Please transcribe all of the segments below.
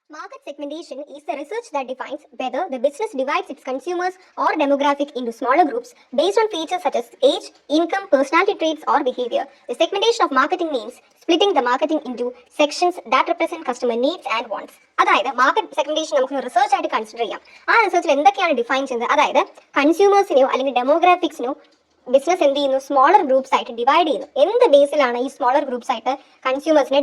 Market segmentation is the research that defines whether the business divides its consumers or demographic into smaller groups based on features such as age, income, personality traits, or behavior. The segmentation of marketing means splitting the marketing into sections that represent customer needs and wants. അതായത് market segmentation നമുക്ക് research ആയിട്ട് consider ചെയ്യാം. ആ റിസർച്ചിൽ എന്തൊക്കെയാണ് define ചെയ്യുന്നത്? അതായത് കൺസ്യൂമേഴ്സിനെയോ അല്ലെങ്കിൽ ഡെമോഗ്രാഫിക്സിനോ business എന്ത് ചെയ്യുന്നു? സ്മോളർ ഗ്രൂപ്പ്സ് ആയിട്ട് ഡിവൈഡ് ചെയ്യുന്നു. എന്ത് ബേസിലാണ് ഈ സ്മോളർ ഗ്രൂപ്പ്സ് ആയിട്ട് കൺസ്യൂമേഴ്സിനെ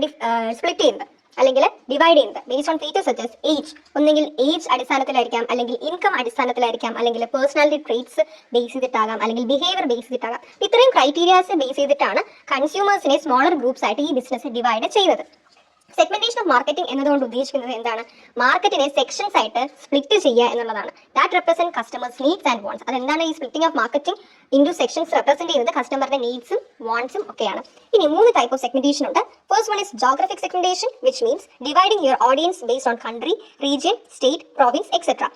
സ്പ്ലിറ്റ് ചെയ്യുന്നത് അല്ലെങ്കിൽ ഡിവൈഡ് ചെയ്യുന്നത്? Based on features such as age, ഒന്നെങ്കിൽ ഏജ് അടിസ്ഥാനത്തിലായിരിക്കാം, അല്ലെങ്കിൽ ഇൻകം അടിസ്ഥാനത്തിലായിരിക്കാം, അല്ലെങ്കിൽ പേഴ്സണാലിറ്റി ട്രേറ്റ്സ് ബേസ് ചെയ്തിട്ടാകാം, അല്ലെങ്കിൽ ബിഹേവിയർ ബേസ് ചെയ്തിട്ടാകാം. ഇത്രയും ക്രൈറ്റീരിയാസ് ബേസ് ചെയ്തിട്ടാണ് കൺസ്യൂമേഴ്സിനെ സ്മോളർ ഗ്രൂപ്പ്സ് ആയിട്ട് ഈ ബിസിനസ് ഡിവൈഡ് ചെയ്യുന്നത്. സെഗ്മെന്റേഷൻ ഓഫ് മാർക്കറ്റിംഗ് എന്നതുകൊണ്ട് ഉദ്ദേശിക്കുന്നത് എന്താണ്? മാർക്കറ്റിനെ സെക്ഷൻസ് ആയിട്ട് സ്പ്ലിറ്റ് ചെയ്യുക എന്നുള്ളതാണ്. That represent customers needs and wants. അതെന്താണ് ഈ splitting of marketing into sections represent ചെയ്യുന്നത്? കസ്റ്റമറുടെ നീഡ്സും വാണ്ട്സും ഒക്കെയാണ്. ഇനി 3 ടൈപ്പ് ഓഫ് സെഗ്മെന്റേഷൻ ഉണ്ട്. First one is geographic segmentation, which means dividing your audience based own country, region, state, province, etc.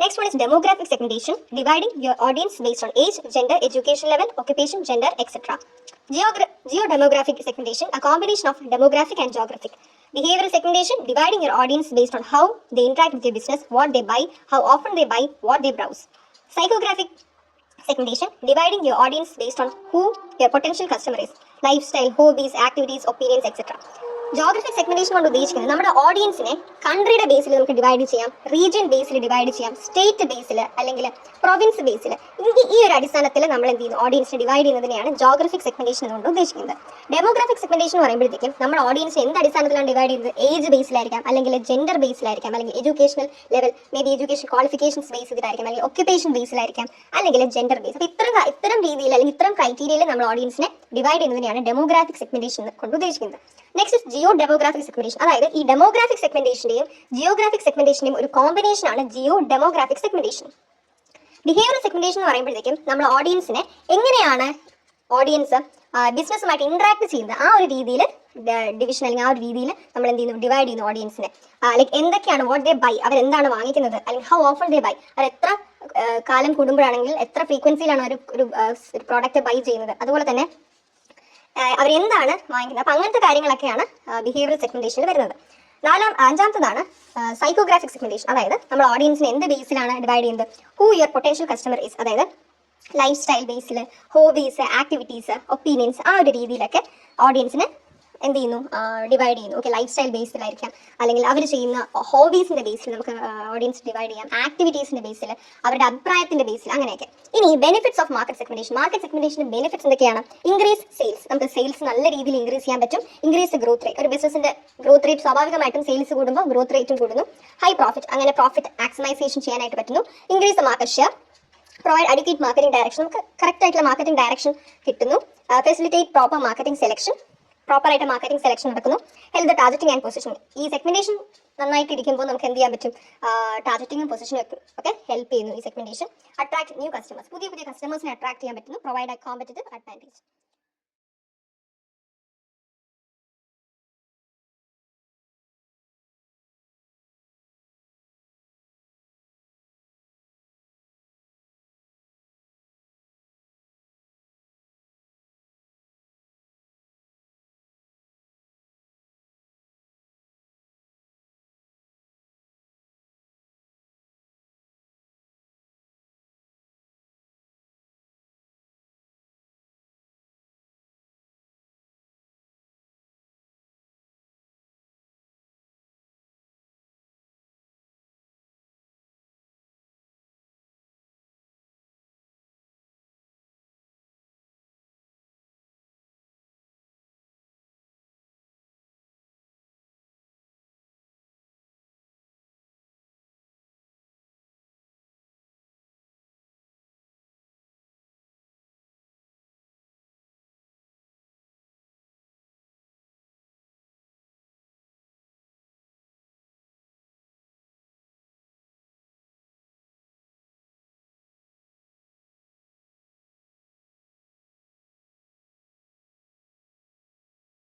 Next one is demographic segmentation, dividing your audience based on age, gender, education level, occupation, gender, etc. Geodemographic segmentation, a combination of demographic and geographic. Behavioral segmentation, dividing your audience based on how they interact with your business, what they buy, how often they buy, what they browse. Psychographic segmentation, dividing your audience based on who your potential customer is, lifestyle, hobbies, activities, opinions, etc. Geographic segmentation കൊണ്ട് ഉദ്ദേശിക്കുന്നത് നമ്മുടെ ഓഡിയൻസിനെ കൺട്രിയുടെ ബേസിൽ നമുക്ക് divide ചെയ്യാം, region ബേസിൽ divide ചെയ്യാം, state ബേസിൽ അല്ലെങ്കിൽ province ബേസിൽ. ഈ ഒരു അടിസ്ഥാനത്തിൽ നമ്മൾ എന്ത് ചെയ്യുന്നു? ഓഡിയൻസിനെ ഡിവൈഡ് ചെയ്യുന്നതിനെയാണ് ജോഗ്രഫിക് സെഗ്മെന്റേഷൻ എന്നുകൊണ്ട് ഉദ്ദേശിക്കുന്നത്. ഡെമോഗ്രാഫിക് സെഗ്മെന്റേഷൻ എന്ന് പറയുമ്പോഴത്തേക്കും നമ്മുടെ ഓഡിയൻസ് എന്ത് അടിസ്ഥാനത്തിലാണ് ഡിവൈഡ് ചെയ്യുന്നത്? ഏജ് ബേസിലായിരിക്കാം, അല്ലെങ്കിൽ ജെൻഡർ ബേസിലായിരിക്കാം, അല്ലെങ്കിൽ educational level, maybe education qualifications base ചെയ്തിട്ടായിരിക്കാം, അല്ലെങ്കിൽ ഒക്യുപ്പേഷൻ ബേസിലായിരിക്കാം, അല്ലെങ്കിൽ ജെൻഡർ ബേസ്. അപ്പോൾ ഇത്തരം രീതിയിൽ അല്ലെങ്കിൽ ഇത്തരം ക്രൈറ്റീരിയയിൽ നമ്മൾ ഓഡിയൻസിനെ ഡിവൈഡ് ചെയ്യുന്നതിനെയാണ് ഡെമോഗ്രാഫിക് സെഗ്മെന്റേഷൻ കൊണ്ട് ഉദ്ദേശിക്കുന്നത്. Next geo demographic segmentation. അതായത് ഈ ഡെമോഗ്രാഫിക് സെഗ്മെന്റേഷന്റെയും ജിയോഗ്രാഫിക് സെഗ്മെന്റേഷന്റെയും ഒരു കോമ്പിനേഷൻ ആണ് geo demographic segmentation. Behaviour segmentation എന്ന് പറയുമ്പോഴത്തേക്കും നമ്മൾ ഓഡിയൻസിനെ എങ്ങനെയാണ് ഓഡിയൻസ് ബിസിനസ്സുമായിട്ട് ഇന്ററാക്ട് ചെയ്യുന്നത് ആ ഒരു രീതിയിൽ ഡിവിഷൻ അല്ലെങ്കിൽ ആ ഒരു രീതിയിൽ നമ്മൾ എന്ത് ചെയ്യുന്നു? ഡിവൈഡ് ചെയ്യുന്നു ഓഡിയൻസിനെ. ലൈക്ക് എന്തൊക്കെയാണ് വാട്ട് ദേ ബൈ, അവരെന്താണ് വാങ്ങിക്കുന്നത്, അല്ലെങ്കിൽ ഹൗ ഓഫൺ ദേ ബൈ, അവർ എത്ര കാലം കൂടുമ്പോഴാണെങ്കിൽ എത്ര ഫ്രീക്വൻസിയിലാണ് അവർ ഒരു പ്രോഡക്റ്റ് ബൈ ചെയ്യുന്നത്, അതുപോലെ തന്നെ അവരെന്താണ് വാങ്ങിക്കുന്നത്. അപ്പം അങ്ങനത്തെ കാര്യങ്ങളൊക്കെയാണ് ബിഹേവിയറൽ സെഗ്മെന്റേഷനിൽ വരുന്നത്. അഞ്ചാമത്തതാണ് സൈക്കോഗ്രാഫിക് സെഗ്മെന്റേഷൻ. അതായത് നമ്മൾ ഓഡിയൻസിനെ എന്ത് ബേസിലാണ് ഡിവൈഡ് ചെയ്യുന്നത്? Who your potential customer is. അതായത് ലൈഫ് സ്റ്റൈൽ ബേസിൽ, ഹോബീസ്, ആക്ടിവിറ്റീസ്, ഒപ്പീനിയൻസ്, ആ ഒരു രീതിയിലൊക്കെ ഓഡിയൻസിനെ എന്ത് ചെയ്യുന്നു? ഡിവൈഡ് ചെയ്യുന്നു. ഓക്കെ, ലൈഫ് സ്റ്റൈൽ ബേസിലായിരിക്കാം, അല്ലെങ്കിൽ അവർ ചെയ്യുന്ന ഹോബീസിന്റെ ബേസിൽ നമുക്ക് ഓഡിയൻസ് ഡിവൈഡ് ചെയ്യാം, ആക്ടിവിറ്റീസിന്റെ ബേസിൽ, അവരുടെ അഭിപ്രായത്തിന്റെ ബേസിൽ, അങ്ങനെയൊക്കെ. ഇനി benefits of market segmentation. Market സെഗ്മെന്റേഷന്റെ ബെനിഫിറ്റ്സ് എന്തൊക്കെയാണ്? Increase sales. നമുക്ക് സെയിൽസ് നല്ല രീതിയിൽ ഇൻക്രീസ് ചെയ്യാൻ പറ്റും. Increase growth rate. ഒരു ബിസിനസിന്റെ ഗ്രോത്ത് റേറ്റ് സ്വാഭാവികമായിട്ടും സെയിൽസ് കൂടുമ്പോൾ ഗ്രോത്ത് റേറ്റും കൂടുന്നു. ഹൈ പ്രോഫിറ്റ്, അങ്ങനെ പ്രോഫിറ്റ് മാക്സിമൈസേഷൻ ചെയ്യാനായിട്ട് പറ്റുന്നു. Increase the market share. Provide adequate marketing direction. നമുക്ക് കറക്റ്റ് ആയിട്ടുള്ള മാർക്കറ്റിംഗ് ഡയറക്ഷൻ കിട്ടുന്നു. Facilitate proper marketing selection. പ്രോപ്പറായിട്ട് മാർക്കറ്റിംഗ് സെലക്ഷൻ നടക്കുന്നു. Health targeting and positioning. ഈ സെഗ്മെന്റേഷൻ നന്നായിട്ട് ഇരിക്കുമ്പോൾ നമുക്ക് എന്ത് ചെയ്യാൻ പറ്റും? ടാർഗറ്റിംഗും പൊസിഷനും ഒക്കെ ഹെൽപ്പ് ചെയ്യുന്നു ഈ സെഗ്മെന്റേഷൻ. Attract new customers. പുതിയ കസ്റ്റമേഴ്സിനെ അട്രാക്ട് ചെയ്യാൻ പറ്റുന്നു. Provide A competitive advantage.